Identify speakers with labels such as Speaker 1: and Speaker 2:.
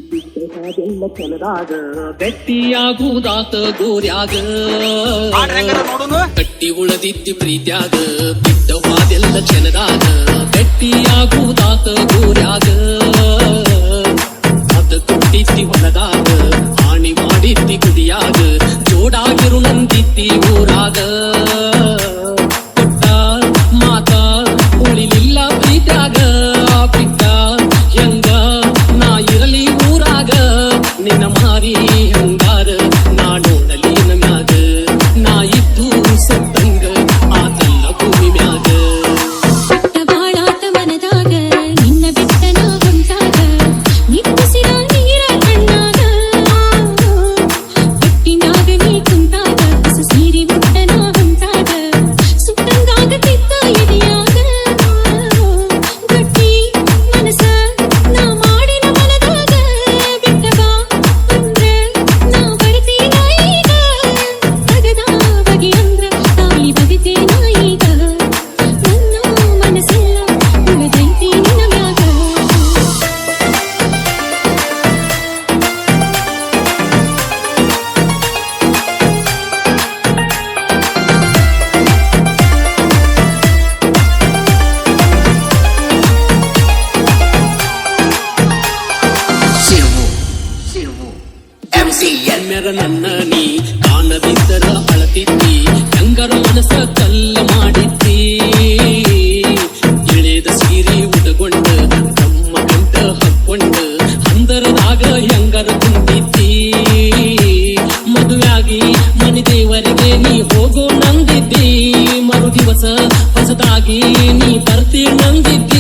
Speaker 1: ಅದೆಲ್ಲ ಕೆಲದಾಗ ಗಟ್ಟಿಯಾಗುದಾತ ಗೋರ್ಯಾಗ ಕಟ್ಟಿ ಉಳದಿದ್ದಿ ಪ್ರೀತ್ಯಾಗ ಬಿಟ್ಟವಾದೆಲ್ಲ ಚೆನ್ನದಾಗ ಗಟ್ಟಿಯಾಗುದಾತ ಗೋರ್ಯಾಗ ಅದ ಕೊಟ್ಟಿದ್ದಿ ಹೊಲದಾಗ ಹಾನಿ ಮಾಡಿದ್ದಿ ಗುಡಿಯಾಗ ಜೋಡಾಗಿರು ನಂದಿದ್ದಿ ಊರಾಗ ಕೊಟ್ಟ ಮಾತ ಉಳಿಲಿಲ್ಲ ಪ್ರೀತ್ಯಾಗ ಬಿಟ್ಟ ಹೆಂಗ ನಾ ಇರಲಿ ಊರಾಗ ನಿನ್ನ ಮಾರಿ ಹಂಗಾರ ನಾ ನೋಡಲಿ ಮ್ಯಾಗ ನಾ ಇದ್ದು ಸತ್ತಂಗ ಆತಲ್ಲ ಭೂಮಿ ಮ್ಯಾಗ
Speaker 2: ಬಾಳಾತ ಮನದಾಗ ನಿನ್ನ ಬಿಟ್ಟ ನಾ ಹೊಂಟಾಗ ನಿಟ್ಟುಸಿರ ನೀರ ಕಣ್ಣಾಗ ಹೊಟ್ಟಿನಾಗ ನೀ ಕುಂತಾಗ ಹೊಸ ಸೀರೆ ಮುಟ್ಟ ನಾ ಹೊಂಟಾಗ ಸುಟ್ಟಂಗಾಗತಿತ್ತ ಎದೆಯಾಗ ಗಟ್ಟಿ ಮನಸ ನಾ ಮಾಡಿನ ಮನದಾಗ ಬಿಟ್ಟ ಬಾ ಅಂದ್ರೆ ನಾ ಬರ್ತೀನ ಈಗ ತಗದ ಬಗೆ ಅಂದ್ರ ತಾಯಿ ಬಗೆತೇನ ಈಗ ನನ್ನ ಮನಸ್ಸೆಲ್ಲ ಉಳಿದೈತಿ ನಿನ್ನ ಮ್ಯಾಗ
Speaker 1: ಎಮ್ಮೆರ ನನ್ನ ನೀ ಕಾಣದಿದ್ದರ ಅಳತಿದ್ದಿ ಹೆಂಗರ ಮನಸ ಕಲ್ಲ ಮಾಡಿದ್ದಿ ಇಳಿದ ಸೀರೆ ಉಟಗೊಂಡ ತಮ್ಮ ಗಂಟ ಹಕ್ಕೊಂಡ ಹಂದರದಾಗ ಹೆಂಗರ ಕುಂತಿದ್ದಿ ಮದುವೆಯಾಗಿ ಮನೆ ದೇವರಿಗೆ ನೀ ಹೋಗೋ ನಂದಿದ್ದಿ ಮರು ದಿವಸ ಹೊಸದಾಗಿ ನೀ ಬರ್ತಿ ನಂದಿದ್ದಿ